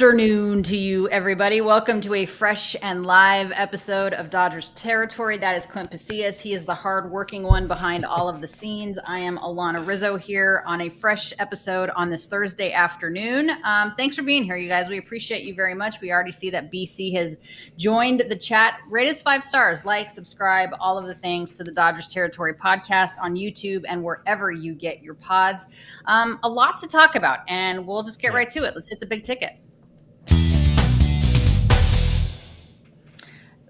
afternoon to you, everybody. Welcome to a fresh and live episode of Dodgers Territory. That is Clint Pasillas. He is the hard-working one behind all of the scenes. I am Alanna Rizzo here on a fresh episode on this Thursday afternoon. Thanks for being here, you guys. We appreciate you very much. We already see that BC has joined the chat. Rate us 5 stars, like, subscribe, all of the things to the Dodgers Territory podcast on YouTube and wherever you get your pods. A lot to talk about, and we'll just get right to it. Let's hit the big ticket.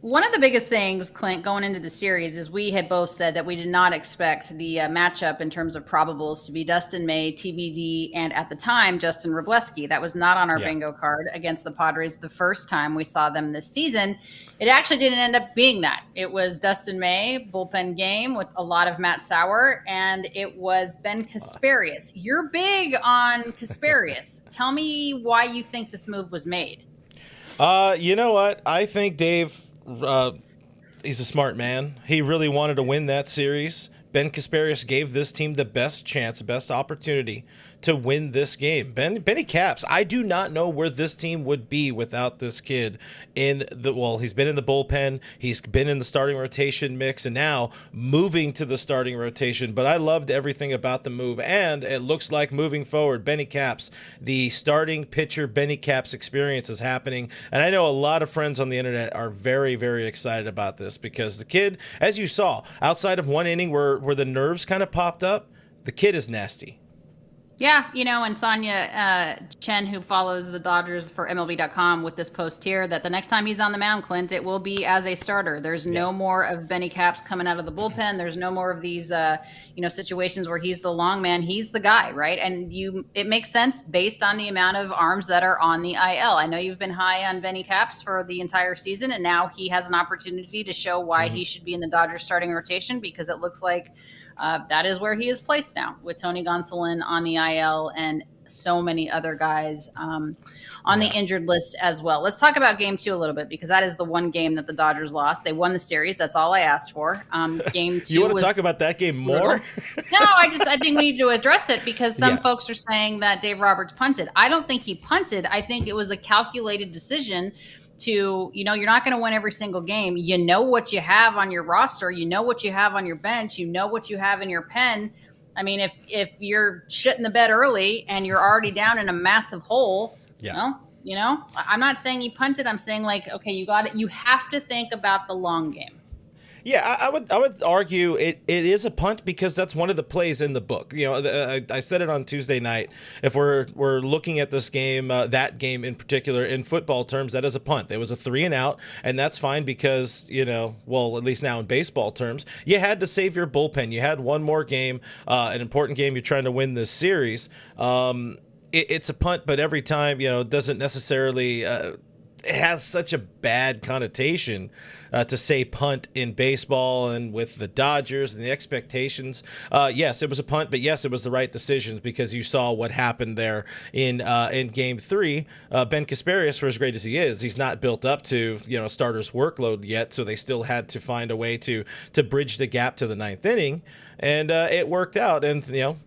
One of the biggest things, Clint, going into the series is we had both said that we did not expect the matchup in terms of probables to be Dustin May, TBD, and at the time, Justin Wrobleski. That was not on our bingo card against the Padres the first time we saw them this season. It actually didn't end up being that. It was Dustin May, bullpen game with a lot of Matt Sauer, and it was Ben Casparius. You're big on Casparius. Tell me why you think this move was made. You know what? I think Dave... he's a smart man. He really wanted to win that series. Ben Casparius gave this team the best chance, best opportunity to win this game. Benny Caps, I do not know where this team would be without this kid he's been in the bullpen, he's been in the starting rotation mix, and now moving to the starting rotation. But I loved everything about the move, and it looks like moving forward, Benny Caps, the starting pitcher Benny Caps experience is happening. And I know a lot of friends on the internet are very, very excited about this because the kid, as you saw, outside of one inning where the nerves kind of popped up, the kid is nasty. Yeah, and Sonia Chen, who follows the Dodgers for MLB.com with this post here, that the next time he's on the mound, Clint, it will be as a starter. There's no more of Benny Caps coming out of the bullpen. There's no more of these, situations where he's the long man. He's the guy, right? And it makes sense based on the amount of arms that are on the IL. I know you've been high on Benny Caps for the entire season, and now he has an opportunity to show why he should be in the Dodgers starting rotation because it looks like that is where he is placed now with Tony Gonsolin on the IL and so many other guys on the injured list as well. Let's talk about game 2 a little bit because that is the one game that the Dodgers lost. They won the series. That's all I asked for. Game 2 You want to talk about that game more? No, I think we need to address it because some folks are saying that Dave Roberts punted. I don't think he punted. I think it was a calculated decision to, you're not going to win every single game. You know what you have on your roster. You know what you have on your bench. You know what you have in your pen. I mean, if you're shitting the bed early and you're already down in a massive hole, I'm not saying he punted. I'm saying okay, you got it. You have to think about the long game. Yeah, I would argue it is a punt because that's one of the plays in the book. I said it on Tuesday night. If we're looking at this game, that game in particular, in football terms, that is a punt. It was a 3 and out, and that's fine because, at least now in baseball terms, you had to save your bullpen. You had one more game, an important game. You're trying to win this series. It's a punt, but every time, it doesn't necessarily... it has such a bad connotation to say punt in baseball and with the Dodgers and the expectations. Yes, it was a punt, but yes, it was the right decisions because you saw what happened there in Game 3. Ben Casparius, for as great as he is, he's not built up to starter's workload yet, so they still had to find a way to bridge the gap to the 9th inning. And it worked out. And,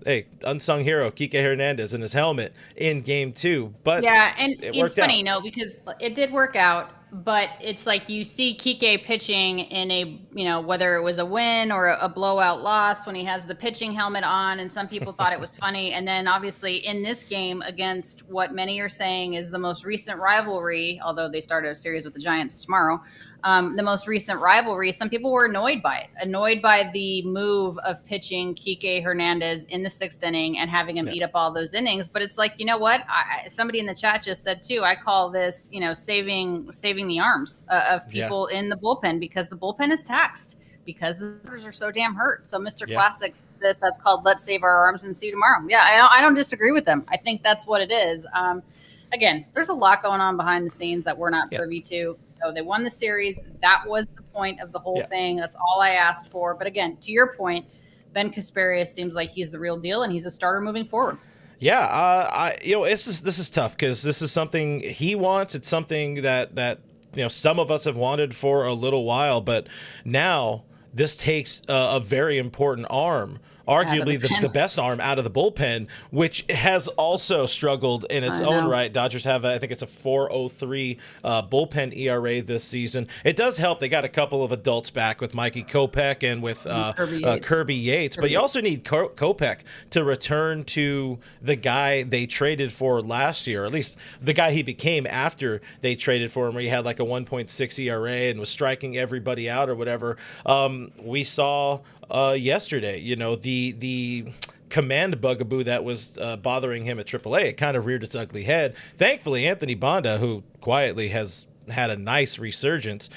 hey, unsung hero, Kike Hernandez in his helmet in Game 2. But yeah, and it's funny, because it did work out. But it's like you see Kike pitching in a, whether it was a win or a blowout loss when he has the pitching helmet on. And some people thought it was funny. And then obviously in this game against what many are saying is the most recent rivalry, although they started a series with the Giants tomorrow, the most recent rivalry, some people were annoyed by the move of pitching Kike Hernandez in the 6th inning and having him eat up all those innings. But it's like, you know what? Somebody in the chat just said too, I call this, saving the arms of people in the bullpen because the bullpen is taxed because the starters are so damn hurt. So Mr. Classic, that's called Let's Save Our Arms and See You Tomorrow. Yeah, I don't disagree with them. I think that's what it is. Again, there's a lot going on behind the scenes that we're not privy to. So they won the series. That was the point of the whole thing. That's all I asked for. But again, to your point, Ben Casparius seems like he's the real deal and he's a starter moving forward. Yeah, this is tough because this is something he wants. It's something that some of us have wanted for a little while, but now this takes a very important arm arguably the best arm out of the bullpen, which has also struggled in its own right. Dodgers have, I think it's a 4.03 bullpen ERA this season. It does help. They got a couple of adults back with Mikey Kopech and with Kirby Yates. But you also need Kopech to return to the guy they traded for last year, or at least the guy he became after they traded for him, where he had like a 1.6 ERA and was striking everybody out or whatever. We saw yesterday, the command bugaboo that was bothering him at AAA. It kind of reared its ugly head. Thankfully, Anthony Banda, who quietly has had a nice resurgence,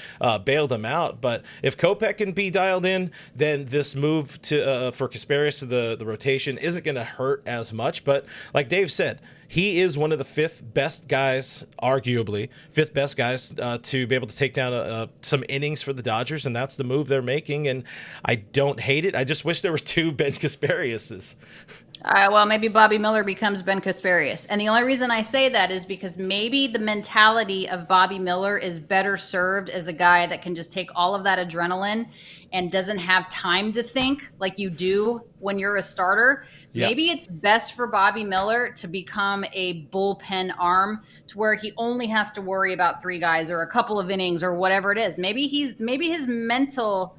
bailed him out. But if Kopech can be dialed in, then this move to for Casparius to the rotation isn't going to hurt as much. But like Dave said, he is one of the fifth best guys, arguably fifth best guys, to be able to take down some innings for the Dodgers, and that's the move they're making. And I don't hate it. I just wish there were two Ben Caspariuses. Well, maybe Bobby Miller becomes Ben Casparius. And the only reason I say that is because maybe the mentality of Bobby Miller is better served as a guy that can just take all of that adrenaline and doesn't have time to think like you do when you're a starter. Yep. Maybe it's best for Bobby Miller to become a bullpen arm to where he only has to worry about three guys or a couple of innings or whatever it is. Maybe his mental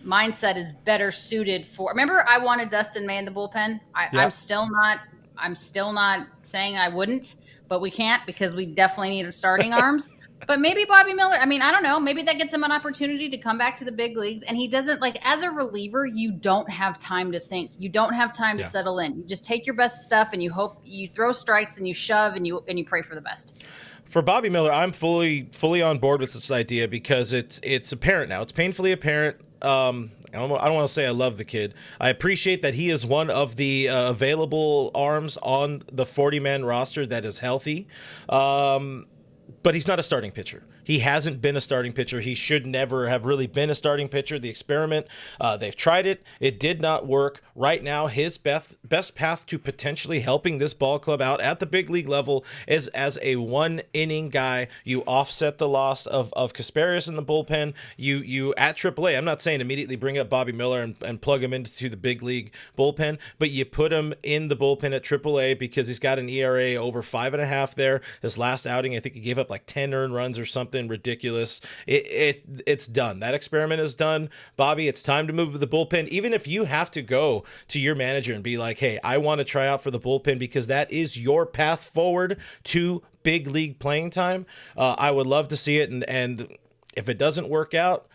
mindset is better suited for. Remember, I wanted Dustin May in the bullpen. I'm still not saying I wouldn't, but we can't because we definitely need starting arms. But maybe Bobby Miller, I don't know. Maybe that gets him an opportunity to come back to the big leagues. And he doesn't, as a reliever, you don't have time to think. You don't have time to settle in. You just take your best stuff and you hope you throw strikes and you shove and you pray for the best. For Bobby Miller, I'm fully on board with this idea because it's apparent now. It's painfully apparent. I don't want to say I love the kid. I appreciate that he is one of the available arms on the 40-man roster that is healthy. But he's not a starting pitcher. He hasn't been a starting pitcher. He should never have really been a starting pitcher. The experiment, they've tried it. It did not work. Right now, his best path to potentially helping this ball club out at the big league level is as a one-inning guy. You offset the loss of Casparius in the bullpen. You at AAA, I'm not saying immediately bring up Bobby Miller and plug him into the big league bullpen, but you put him in the bullpen at AAA because he's got an ERA over 5.5 there. His last outing, I think he gave up like 10 earned runs or something ridiculous. It's done. That experiment is done. Bobby, it's time to move to the bullpen. Even if you have to go to your manager and be like, hey, I want to try out for the bullpen because that is your path forward to big league playing time. I would love to see it. And if it doesn't work out,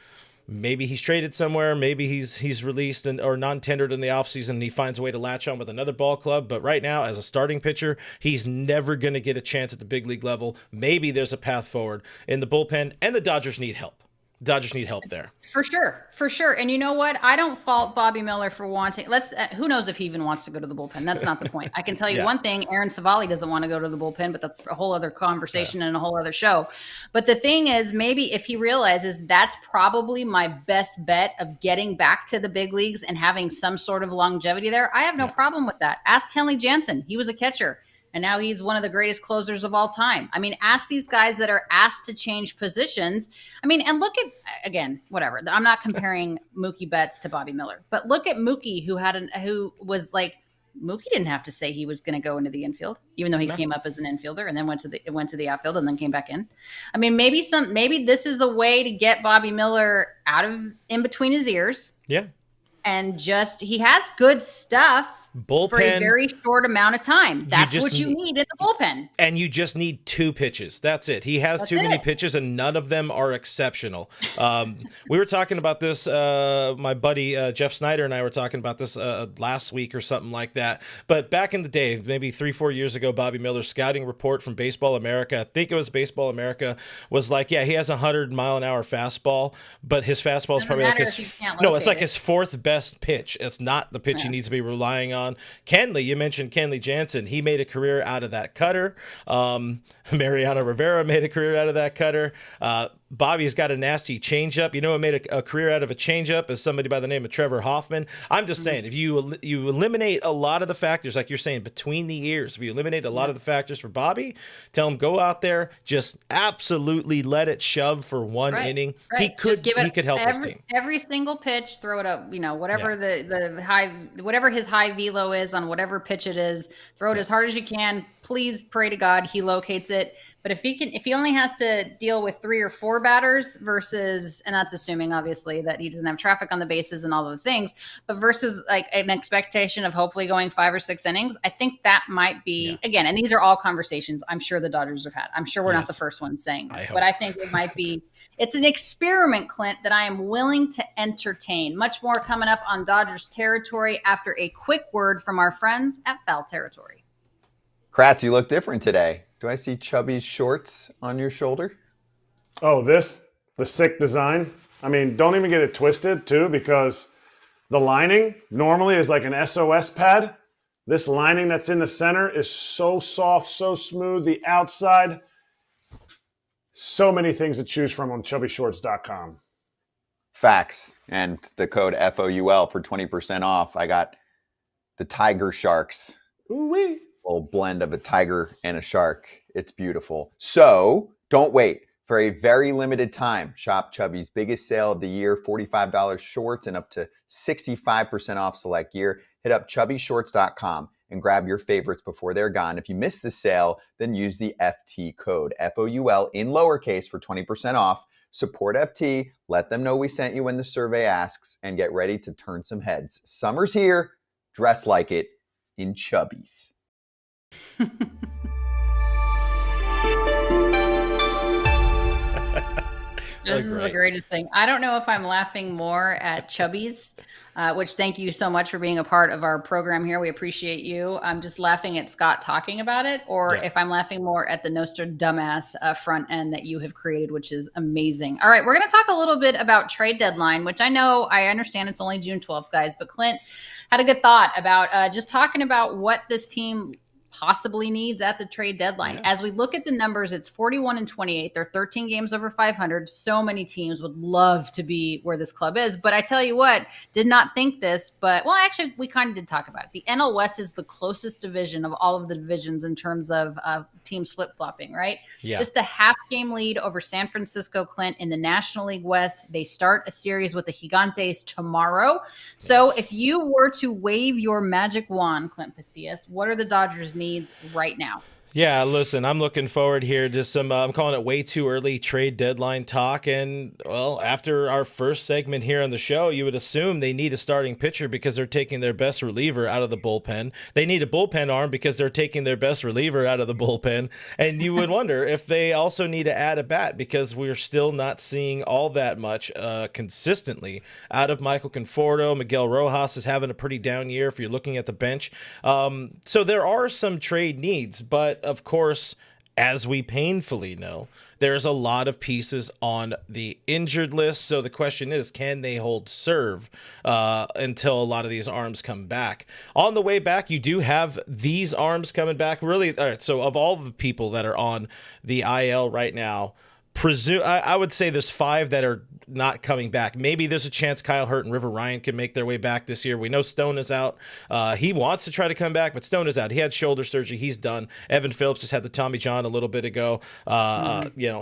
maybe he's traded somewhere. Maybe he's released or non-tendered in the offseason and he finds a way to latch on with another ball club. But right now, as a starting pitcher, he's never going to get a chance at the big league level. Maybe there's a path forward in the bullpen, and the Dodgers need help. Dodgers need help there. For sure. And you know what? I don't fault Bobby Miller for wanting. Who knows if he even wants to go to the bullpen? That's not the point. I can tell you one thing: Aaron Savali doesn't want to go to the bullpen, but that's a whole other conversation and a whole other show. But the thing is, maybe if he realizes that's probably my best bet of getting back to the big leagues and having some sort of longevity there, I have no problem with that. Ask Kenley Jansen. He was a catcher. And now he's one of the greatest closers of all time. Ask these guys that are asked to change positions. And look at, again, whatever. I'm not comparing Mookie Betts to Bobby Miller. But look at Mookie, Mookie didn't have to say he was going to go into the infield, even though he came up as an infielder and then went to the outfield and then came back in. Maybe this is a way to get Bobby Miller out of in between his ears. Yeah. And he has good stuff. Bullpen for a very short amount of time. That's what you need in the bullpen. And you just need 2 pitches. That's it. He has too many pitches, and none of them are exceptional. We were talking about this, my buddy Jeff Snyder and I were talking about this last week or something like that. But back in the day, maybe 3-4 years ago, Bobby Miller's scouting report from Baseball America, I think it was Baseball America, was like, yeah, he has a 100-mile-an-hour fastball, but his fastball is probably like his his 4th best pitch. It's not the pitch he needs to be relying on. Kenley, you mentioned Kenley Jansen. He made a career out of that cutter. Mariano Rivera made a career out of that cutter. Bobby's got a nasty changeup. You know who made a career out of a changeup is somebody by the name of Trevor Hoffman. I'm just saying, if you eliminate a lot of the factors, like you're saying, between the ears, if you eliminate a lot of the factors for Bobby, tell him go out there, just absolutely let it shove for one inning. Right. He could help his team. Every single pitch, throw it up, whatever the high, whatever his high velo is on whatever pitch it is, throw it as hard as you can. Please pray to God he locates it. But if he only has to deal with 3 or 4 batters versus, and that's assuming obviously that he doesn't have traffic on the bases and all those things, but versus like an expectation of hopefully going 5 or 6 innings, I think that might be, again, and these are all conversations I'm sure the Dodgers have had. I'm sure we're not the first ones saying this, but I think it might be, it's an experiment, Clint, that I am willing to entertain. Much more coming up on Dodgers territory after a quick word from our friends at Foul Territory. Kratz, you look different today. Do I see Chubby's shorts on your shoulder? Oh, the sick design. I mean, don't even get it twisted too, because the lining normally is like an SOS pad. This lining that's in the center is so soft, so smooth. The outside, so many things to choose from on chubbyshorts.com. Facts. And the code FOUL for 20% off. I got the Tiger Sharks. Ooh-wee. Little blend of a tiger and a shark. It's beautiful. So don't wait. For a very limited time, shop Chubby's biggest sale of the year, $45 shorts and up to 65% off select gear. Hit up chubbyshorts.com and grab your favorites before they're gone. If you miss the sale, then use the FT code, FOUL in lowercase for 20% off. Support FT, let them know we sent you when the survey asks, and get ready to turn some heads. Summer's here. Dress like it in Chubby's. This is the greatest thing. I don't know if I'm laughing more at Chubby's, which thank you so much for being a part of our program here. We appreciate you. I'm just laughing at Scott talking about it, or if I'm laughing more at the Nostradumbass front end that you have created, which is amazing. All right, we're going to talk a little bit about trade deadline, which I understand it's only June 12th, guys, but Clint had a good thought about just talking about what this team possibly needs at the trade deadline. As we look at the numbers, it's 41-28. They're 13 games over 500. So many teams would love to be where this club is. But I tell you what, did not think this, but well, actually, we kind of did talk about it. The NL West is the closest division of all of the divisions in terms of teams flip-flopping, right? Yeah. Just a half game lead over San Francisco, Clint, in the National League West. They start a series with the Gigantes tomorrow. So if you were to wave your magic wand, Clint Pasillas, what are the Dodgers' needs right now? Yeah, listen, I'm looking forward here to some, I'm calling it way too early trade deadline talk. And, well, after our first segment here on the show, you would assume they need a starting pitcher because they're taking their best reliever out of the bullpen. They need a bullpen arm because they're taking their best reliever out of the bullpen. And you would wonder if they also need to add a bat because we're still not seeing all that much consistently out of Michael Conforto. Miguel Rojas is having a pretty down year if you're looking at the bench. So there are some trade needs, but of course, as we painfully know, there's a lot of pieces on the injured list. So the question is, can they hold serve until a lot of these arms come back? On the way back, you do have these arms coming back. Really, all right, so of all the people that are on the IL right now, I would say there's 5 that are not coming back. Maybe there's a chance Kyle Hurt and River Ryan can make their way back this year. We know Stone is out. He wants to try to come back, but Stone is out. He had shoulder surgery. He's done. Evan Phillips just had the Tommy John a little bit ago.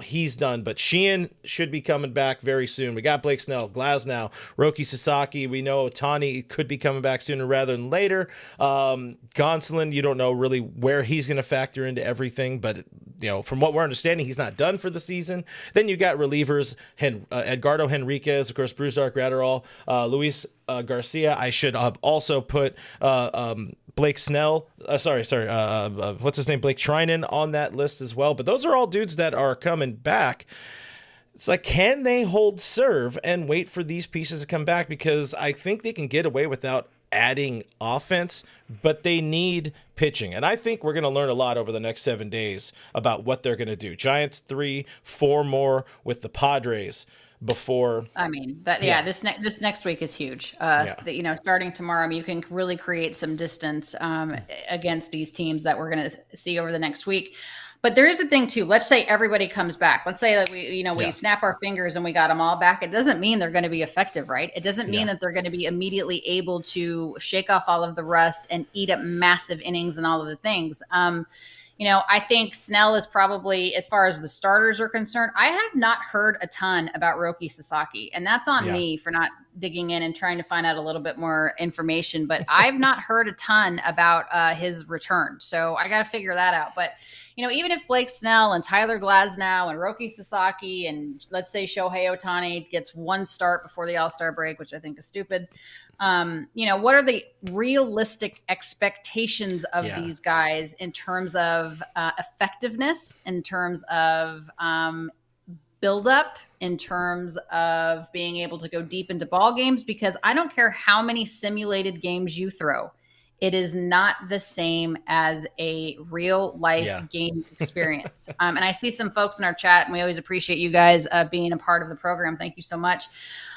He's done. But Sheehan should be coming back very soon. We got Blake Snell, Glasnow, Roki Sasaki. We know Ohtani could be coming back sooner rather than later. Gonsolin, you don't know really where he's going to factor into everything, but from what we're understanding, he's not done for the season. Then you got relievers, Edgardo Henriquez, of course, Brusdar Graterol, Luis Garcia. I should have also put Blake Snell, what's his name, Blake Trinan on that list as well. But those are all dudes that are coming back. It's like, can they hold serve and wait for these pieces to come back? Because I think they can get away without adding offense, but they need pitching. And I think we're going to learn a lot over the next 7 days about what they're going to do. Giants 3, 4 more with the Padres before. I mean, this next week is huge. Starting tomorrow, you can really create some distance against these teams that we're going to see over the next week. But there is a thing too. Let's say everybody comes back. Let's say that we snap our fingers and we got them all back. It doesn't mean they're going to be effective, right? It doesn't mean that they're going to be immediately able to shake off all of the rust and eat up massive innings and all of the things. I think Snell is probably, as far as the starters are concerned, I have not heard a ton about Roki Sasaki, and that's on me for not digging in and trying to find out a little bit more information. But I've not heard a ton about his return, so I got to figure that out. But even if Blake Snell and Tyler Glasnow and Roki Sasaki and let's say Shohei Ohtani gets one start before the All-Star break, which I think is stupid. What are the realistic expectations of these guys in terms of effectiveness, in terms of buildup, in terms of being able to go deep into ball games? Because I don't care how many simulated games you throw. It is not the same as a real life game experience. And I see some folks in our chat, and we always appreciate you guys being a part of the program. Thank you so much.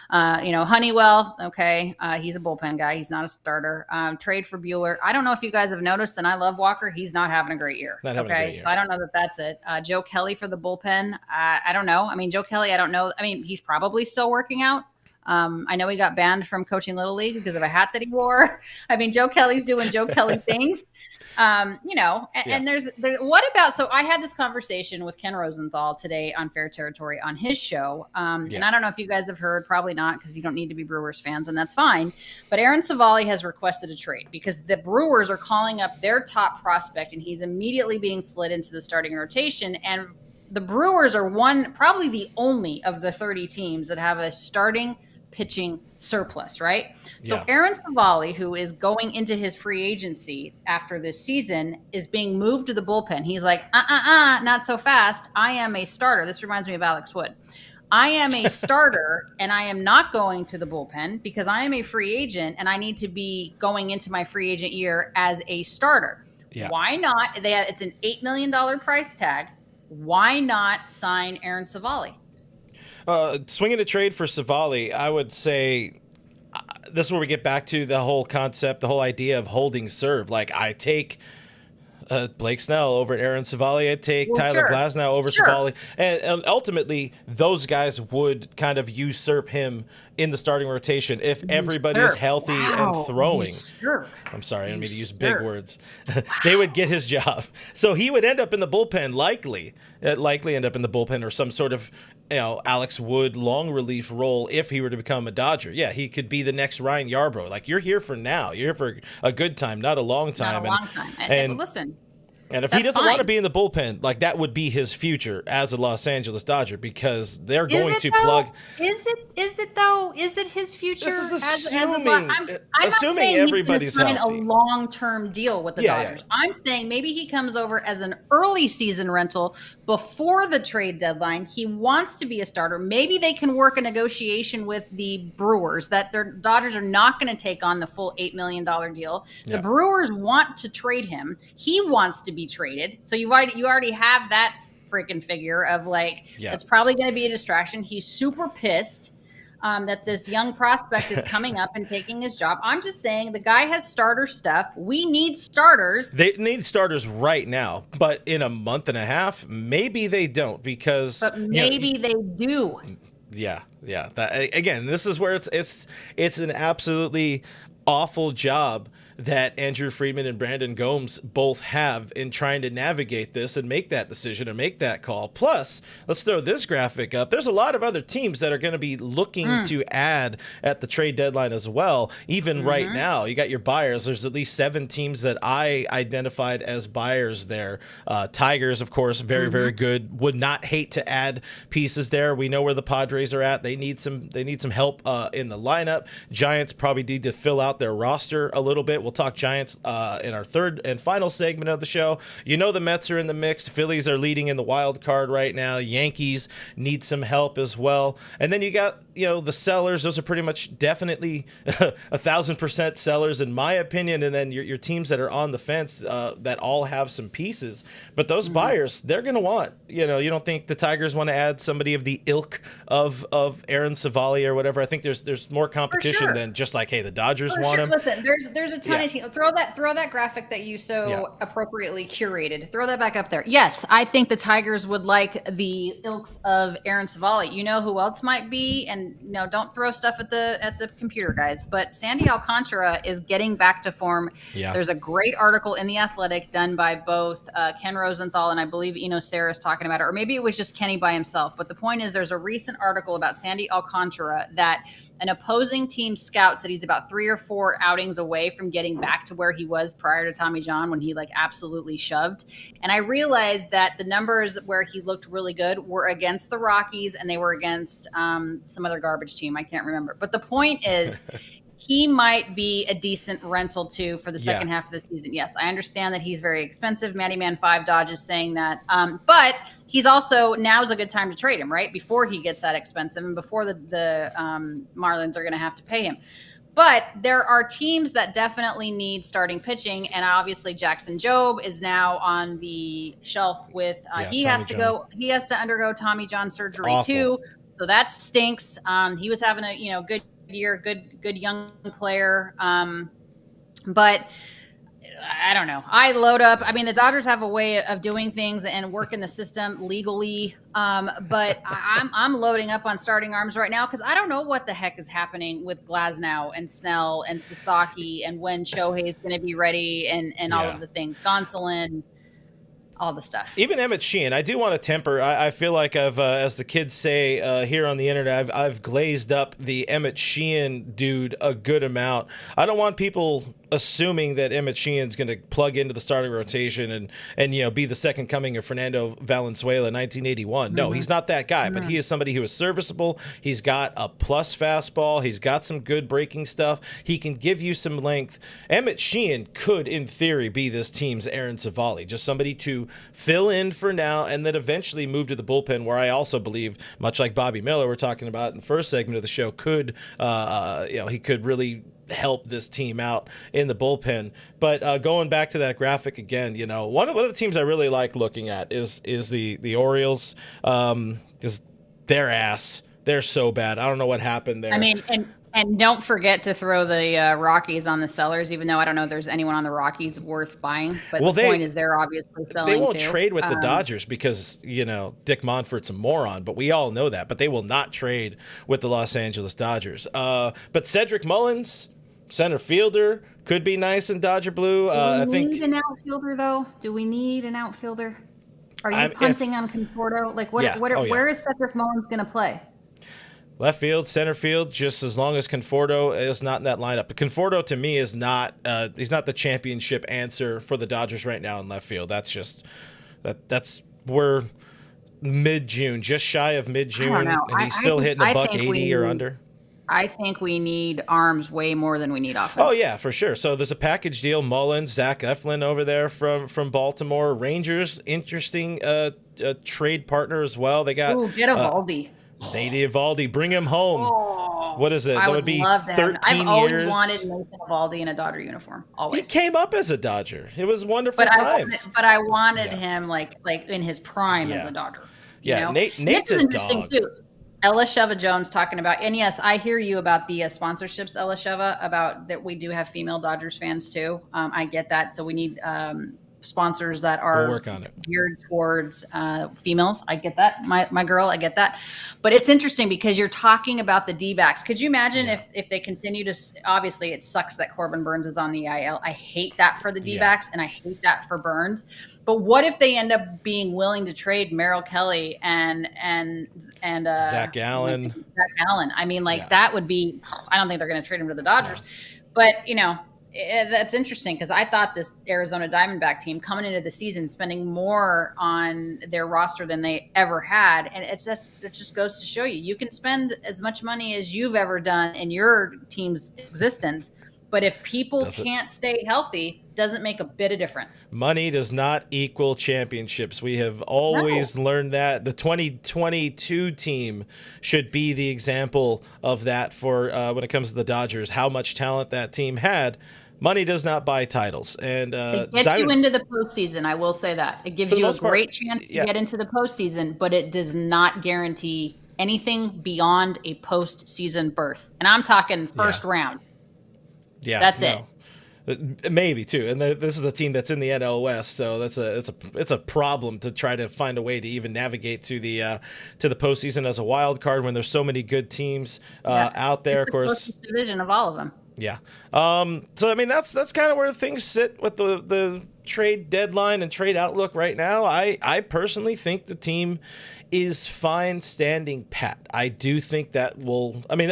Honeywell, okay. He's a bullpen guy. He's not a starter. Trade for Bueller. I don't know if you guys have noticed, and I love Walker. He's not having a great year. So I don't know that that's it. Joe Kelly for the bullpen. I don't know. I mean, Joe Kelly, I don't know. I mean, he's probably still working out. I know he got banned from coaching Little League because of a hat that he wore. I mean, Joe Kelly's doing Joe Kelly things. And there's what about, so I had this conversation with Ken Rosenthal today on Fair Territory on his show. And I don't know if you guys have heard, probably not, because you don't need to be Brewers fans, and that's fine. But Aaron Savali has requested a trade because the Brewers are calling up their top prospect, and he's immediately being slid into the starting rotation. And the Brewers are probably the only of the 30 teams that have a starting pitching surplus, right? So Aaron Savali, who is going into his free agency after this season, is being moved to the bullpen. He's like, not so fast. I am a starter. This reminds me of Alex Wood. I am a starter, and I am not going to the bullpen because I am a free agent, and I need to be going into my free agent year as a starter. Why not? It's an $8 million price tag. Why not sign Aaron Savali? Swinging a trade for Savali, I would say this is where we get back to the whole concept, the whole idea of holding serve. Like, I take Blake Snell over Aaron Savali. I take Tyler Glasnow over Savali. And ultimately, those guys would kind of usurp him in the starting rotation if everybody is healthy and throwing. I'm sorry, I didn't mean to use big words. They would get his job. So he would end up in the bullpen, likely end up in the bullpen or some sort of Alex Wood long relief role if he were to become a Dodger. Yeah, he could be the next Ryan Yarbrough. Like, you're here for now. You're here for a good time, not a long time. Not a long time. And listen. And if he doesn't want to be in the bullpen, like, that would be his future as a Los Angeles Dodger, because they're going to plug. Is it though? Is it his future? This is assuming, I'm not saying everybody's he's going to sign healthy. a long-term deal with the Dodgers. I'm saying maybe he comes over as an early season rental before the trade deadline. He wants to be a starter. Maybe they can work a negotiation with the Brewers that their Dodgers are not going to take on the full $8 million deal. The Brewers want to trade him. He wants to be traded. So you already have that freaking figure of it's probably going to be a distraction. He's super pissed that this young prospect is coming up and taking his job. I'm just saying the guy has starter stuff. We need starters. They need starters right now, but in a month and a half, maybe they don't, because but maybe they do. Yeah. Again, this is where it's an absolutely awful job that Andrew Friedman and Brandon Gomes both have in trying to navigate this and make that decision and make that call. Plus, let's throw this graphic up. There's a lot of other teams that are going to be looking to add at the trade deadline as well. Even right now, you got your buyers. There's at least 7 teams that I identified as buyers there. Tigers, of course, very, very good. Would not hate to add pieces there. We know where the Padres are at. They need some help in the lineup. Giants probably need to fill out their roster a little bit. We'll talk Giants in our third and final segment of the show. The Mets are in the mix. Phillies are leading in the wild card right now. Yankees need some help as well. And then you got, the sellers. Those are pretty much definitely 1,000% sellers in my opinion. And then your teams that are on the fence that all have some pieces. But those buyers, they're going to want, you don't think the Tigers want to add somebody of the ilk of Aaron Savali or whatever. I think there's more competition than just like, hey, the Dodgers want him. Listen, there's a ton kind of team. Throw that graphic that you so appropriately curated. Throw that back up there. Yes, I think the Tigers would like the ilks of Aaron Savali. You know who else might be, and no, don't throw stuff at the computer, guys. But Sandy Alcantara is getting back to form. Yeah. There's a great article in The Athletic done by both Ken Rosenthal and I believe Eno Sarris talking about it, or maybe it was just Kenny by himself. But the point is, there's a recent article about Sandy Alcantara that an opposing team scout said he's about 3 or 4 outings away from getting back to where he was prior to Tommy John, when he like absolutely shoved. And I realized that the numbers where he looked really good were against the Rockies, and they were against some other garbage team. I can't remember. But the point is, he might be a decent rental too for the second half of the season. Yes, I understand that he's very expensive. Matty Man 5 Dodge is saying that. But he's also, now's a good time to trade him, right? Before he gets that expensive and before the Marlins are going to have to pay him. But there are teams that definitely need starting pitching, and obviously Jackson Jobe is now on the shelf with he has to undergo Tommy John surgery too. So that stinks. He was having a good year, good young player. But I don't know. I load up. I mean, the Dodgers have a way of doing things and working the system legally. But I'm loading up on starting arms right now because I don't know what the heck is happening with Glasnow and Snell and Sasaki and when Shohei is going to be ready and all of the things. Gonsolin, all the stuff. Even Emmett Sheehan, I do want to temper. I feel like I've, as the kids say here on the internet, I've glazed up the Emmett Sheehan dude a good amount. I don't want people assuming that Emmett Sheehan's going to plug into the starting rotation and be the second coming of Fernando Valenzuela in 1981. No, he's not that guy, but he is somebody who is serviceable. He's got a plus fastball. He's got some good breaking stuff. He can give you some length. Emmett Sheehan could, in theory, be this team's Aaron Savali, just somebody to fill in for now and then eventually move to the bullpen, where I also believe, much like Bobby Miller we're talking about in the first segment of the show, could he could really help this team out in the bullpen. But going back to that graphic again, one of the teams I really like looking at is the Orioles, because their ass, they're so bad. I don't know what happened there. I mean, and don't forget to throw the Rockies on the sellers, even though I don't know if there's anyone on the Rockies worth buying. But the point is they're obviously selling They won't too. trade with the Dodgers because, Dick Monfort's a moron, but we all know that. But they will not trade with the Los Angeles Dodgers. But Cedric Mullins, center fielder, could be nice in Dodger blue. Do we need an outfielder, though? Do we need an outfielder? Are you punting on Conforto? Like, where is Cedric Mullins going to play? Left field, center field, just as long as Conforto is not in that lineup. But Conforto, to me, is not he's not the championship answer for the Dodgers right now in left field. That's just we're mid-June, just shy of mid-June, and he's still hitting a $180 or under. I think we need arms way more than we need offense. Oh, yeah, for sure. So there's a package deal. Mullins, Zach Eflin over there from Baltimore. Rangers, interesting trade partner as well. They got get Eovaldi. Nate Eovaldi, bring him home. Oh, what is it? That would be 13 I've always years. wanted Nathan Eovaldi in a Dodger uniform. Always. He came up as a Dodger. It was wonderful times. I wanted him like in his prime as a Dodger. Nate's a dog. Too. Ella Sheva Jones talking about, and yes, I hear you about the sponsorships, Ella Sheva, about that we do have female Dodgers fans too. I get that. So we need sponsors that are geared towards females. I get that. My girl, I get that. But it's interesting because you're talking about the D-backs. Could you imagine if they continue to, obviously it sucks that Corbin Burns is on the IL. I hate that for the D-backs and I hate that for Burns. But what if they end up being willing to trade Merrill Kelly and Zach Allen? Zach Allen. I mean, that would be, I don't think they're going to trade him to the Dodgers. But, that's interesting because I thought this Arizona Diamondback team coming into the season spending more on their roster than they ever had. And it just goes to show you can spend as much money as you've ever done in your team's existence. But if people can't stay healthy, doesn't make a bit of difference. Money does not equal championships. We have always learned that. The 2022 team should be the example of that for when it comes to the Dodgers, how much talent that team had. Money does not buy titles. And it gets you into the postseason, I will say that. It gives you a great chance to get into the postseason, but it does not guarantee anything beyond a postseason berth. And I'm talking first round. Yeah, that's it. Maybe too, and this is a team that's in the NL West, so it's a problem to try to find a way to even navigate to the postseason as a wild card when there's so many good teams out there. It's of course, closest division of all of them. yeah. So I mean that's kind of where things sit with the trade deadline and trade outlook right now. I personally think the team is fine standing pat. I do think that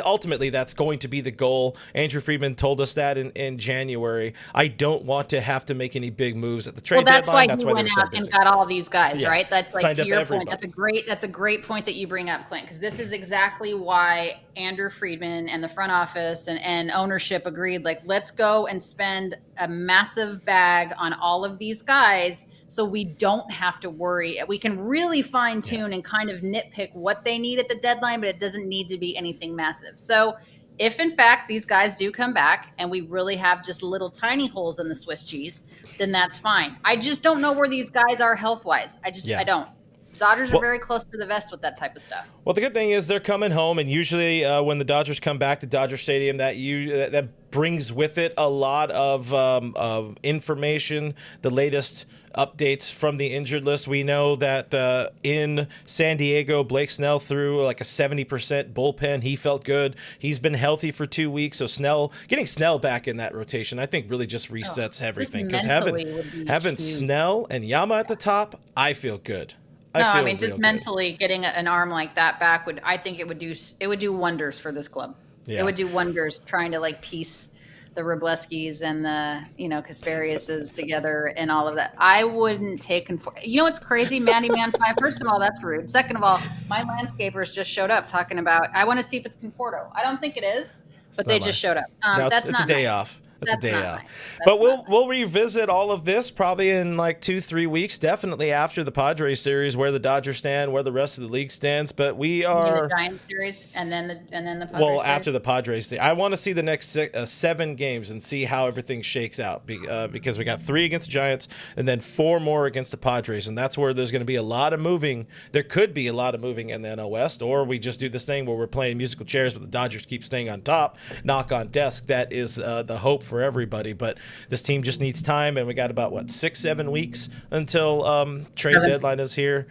ultimately that's going to be the goal. Andrew Friedman told us that in January. I don't want to have to make any big moves at the trade deadline. That's why he went out and got all these guys, right? That's like, signed to up your everybody. point. That's a great point that you bring up, Clint, because this is exactly why Andrew Friedman and the front office and ownership agreed, like, let's go and spend a massive bag on all of these guys so we don't have to worry. We can really fine tune and kind of nitpick what they need at the deadline, but it doesn't need to be anything massive. So if in fact these guys do come back and we really have just little tiny holes in the Swiss cheese, then that's fine. I just don't know where these guys are health-wise. I don't. Dodgers are very close to the vest with that type of stuff. Well, the good thing is they're coming home, and usually when the Dodgers come back to Dodger Stadium, that brings with it a lot of information, the latest updates from the injured list. We know that in San Diego, Blake Snell threw like a 70% bullpen. He felt good. He's been healthy for 2 weeks. So getting Snell back in that rotation, I think really just resets everything. Because having Snell and Yama at the top, I feel good. Just mentally getting an arm like that back it would do wonders for this club. Yeah. It would do wonders trying to like piece the Wrobleskis and the Caspariuses together and all of that. I wouldn't take what's crazy, Mandy Man 5. First of all, that's rude. Second of all, my landscapers just showed up talking about I want to see if it's Conforto. I don't think it is, but they just showed up. It's a day off. It's a day off. Nice. But we'll revisit all of this probably in like 2-3 weeks, definitely after the Padres series, where the Dodgers stand, where the rest of the league stands. But we are the Giants series and then the Padres series? After the Padres. I want to see the next 7 games and see how everything shakes out because we got 3 against the Giants and then 4 more against the Padres, and that's where there's going to be a lot of moving. There could be a lot of moving in the NL West, or we just do this thing where we're playing musical chairs, but the Dodgers keep staying on top, knock on desk. That is the hope for everybody, but this team just needs time, and we got about 6-7 weeks until trade deadline is here.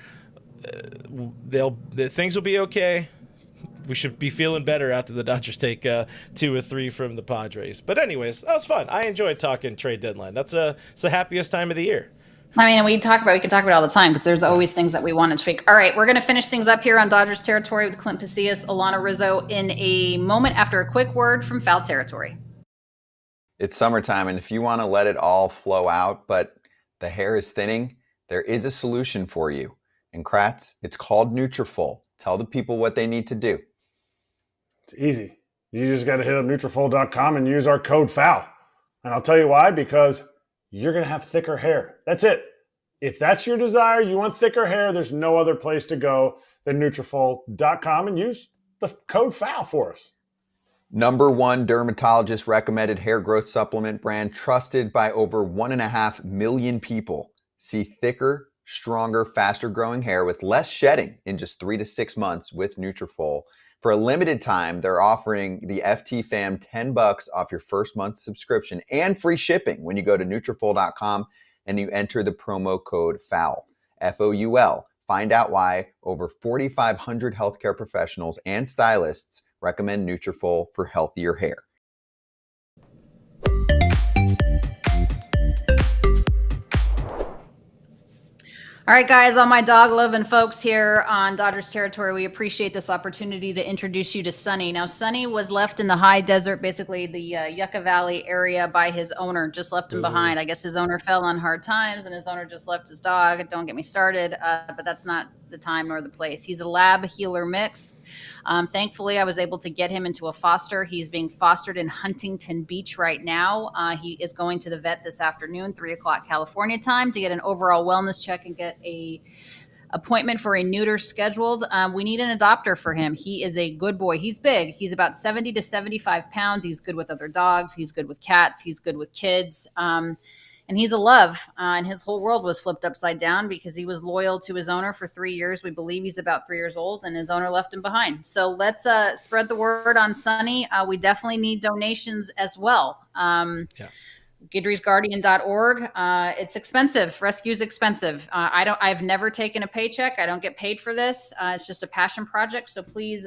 Things will be okay. We should be feeling better after the Dodgers take 2 or 3 from the Padres. But anyways, that was fun. I enjoyed talking trade deadline. It's the happiest time of the year. I mean, we can talk about it all the time because there's always things that we want to tweak. All right, we're going to finish things up here on Dodgers territory with Clint Pasillas, Alanna Rizzo in a moment after a quick word from Foul Territory. It's summertime, and if you want to let it all flow out, but the hair is thinning, there is a solution for you. And Kratz, it's called Nutrafol. Tell the people what they need to do. It's easy. You just got to hit up Nutrafol.com and use our code FOUL. And I'll tell you why, because you're going to have thicker hair. That's it. If that's your desire, you want thicker hair, there's no other place to go than Nutrafol.com and use the code FOUL for us. #1 dermatologist recommended hair growth supplement brand trusted by over 1.5 million people. See thicker, stronger, faster growing hair with less shedding in just 3 to 6 months with Nutrafol. For a limited time, they're offering the FT fam $10 off your first month's subscription and free shipping when you go to Nutrafol.com and you enter the promo code FOUL, F-O-U-L. Find out why over 4,500 healthcare professionals and stylists recommend Nutrafol for healthier hair. All right, guys, all my dog-loving folks here on Dodgers territory, we appreciate this opportunity to introduce you to Sonny. Now, Sonny was left in the high desert, basically the Yucca Valley area, by his owner, just left him behind. I guess his owner fell on hard times, and his owner just left his dog. Don't get me started, but that's not the time nor the place. He's a lab healer mix. Thankfully, I was able to get him into a foster. He's being fostered in Huntington Beach right now. He is going to the vet this afternoon, 3:00 California time, to get an overall wellness check and get a appointment for a neuter scheduled. We need an adopter for him. He is a good boy. He's big. He's about 70 to 75 pounds. He's good with other dogs. He's good with cats. He's good with kids. And he's a love, and his whole world was flipped upside down because he was loyal to his owner for 3 years. We believe he's about 3 years old, and his owner left him behind. So let's spread the word on Sonny. We definitely need donations as well. Guidry'sGuardian.org. It's expensive. Rescue's expensive. I've never taken a paycheck. I don't get paid for this. It's just a passion project. So please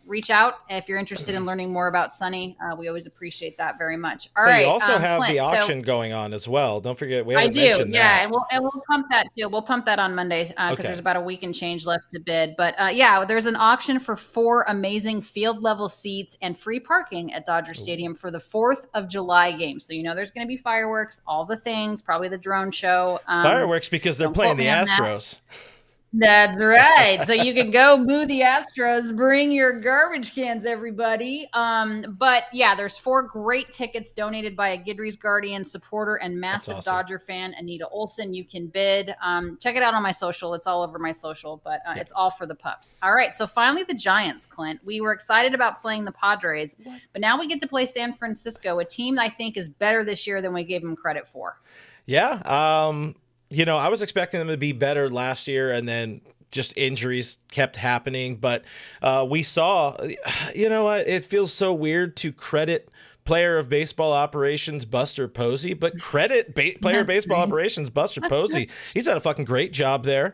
reach out if you're interested in learning more about Sunny. We always appreciate that very much. All right. You also have Clint, the auction going on as well. Don't forget, we I haven't do. mentioned Yeah. that. And we'll pump that too. We'll pump that on Monday because Okay. there's about a week and change left to bid. But yeah, there's an auction for 4 amazing field level seats and free parking at Dodger Stadium for the 4th of July game. So, there's going to be fireworks, all the things, probably the drone show. Fireworks because they're playing the Astros. That's right. So you can go boo the Astros, bring your garbage cans, everybody. But yeah, there's 4 great tickets donated by a Guidry's Guardian supporter and massive awesome. Dodger fan, Anita Olson. You can bid. Check it out on my social. It's all over my social, but it's all for the pups. All right. So finally, the Giants, Clint. We were excited about playing the Padres, but now we get to play San Francisco, a team I think is better this year than we gave them credit for. Yeah. I was expecting them to be better last year, and then just injuries kept happening. But we saw, what? It feels so weird to credit player of baseball operations Buster Posey, but credit player of baseball operations Buster Posey. He's done a fucking great job there.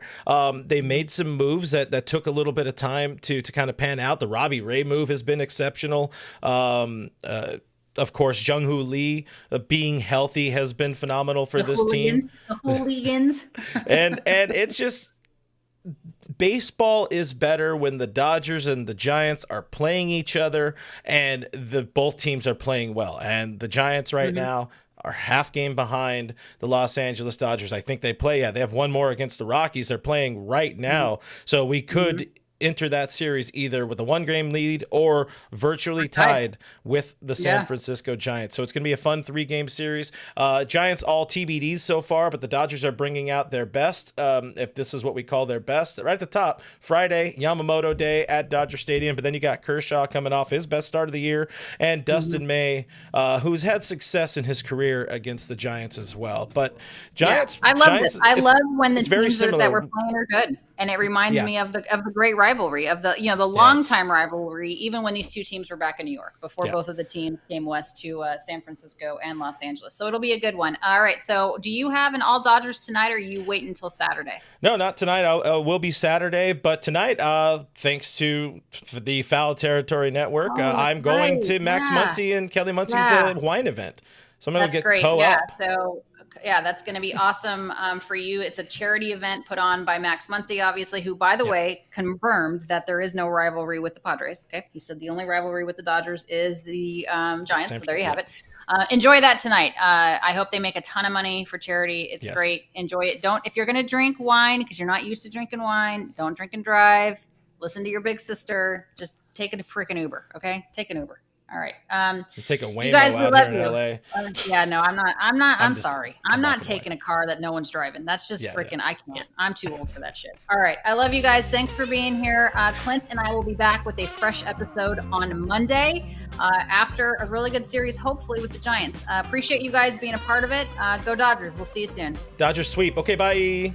They made some moves that took a little bit of time to kind of pan out. The Robbie Ray move has been exceptional. Of course, Jung-Hoo Lee being healthy has been phenomenal for this team. The hooligans. and it's just, baseball is better when the Dodgers and the Giants are playing each other and both teams are playing well. And the Giants right now are half game behind the Los Angeles Dodgers. I think they have one more against the Rockies. They're playing right now. So we could enter that series either with a 1-game lead or virtually tied with the San Francisco Giants. So it's going to be a fun 3-game series. Giants all TBDs so far, but the Dodgers are bringing out their best, if this is what we call their best. Right at the top, Friday, Yamamoto Day at Dodger Stadium, but then you got Kershaw coming off his best start of the year, and Dustin May, who's had success in his career against the Giants as well. But Giants, I love this. I love when the teams that we're playing are good. And it reminds me of the great rivalry, of the the long-time rivalry, even when these two teams were back in New York before both of the teams came west to San Francisco and Los Angeles. So it'll be a good one. All right. So do you have an all Dodgers tonight, or you wait until Saturday? No, not tonight. Will be Saturday, but tonight, thanks to the Foul Territory Network, I'm going to Max Muncy and Kelly Muncy's wine event. So I'm going to get toe up. So that's going to be awesome for you. It's a charity event put on by Max Muncy, obviously, who, by the way, confirmed that there is no rivalry with the Padres. Okay, he said the only rivalry with the Dodgers is the Giants. So there you have it. Enjoy that tonight. I hope they make a ton of money for charity. It's great. Enjoy it. If you're going to drink wine because you're not used to drinking wine, don't drink and drive. Listen to your big sister. Just take a freaking Uber. Okay, take an Uber. All right. Take a Waymo guys, out here in LA. I'm sorry. I'm not taking a car that no one's driving. That's just freaking, I can't. I'm too old for that shit. All right. I love you guys. Thanks for being here. Clint and I will be back with a fresh episode on Monday after a really good series, hopefully with the Giants. Appreciate you guys being a part of it. Go Dodgers. We'll see you soon. Dodgers sweep. Okay, bye.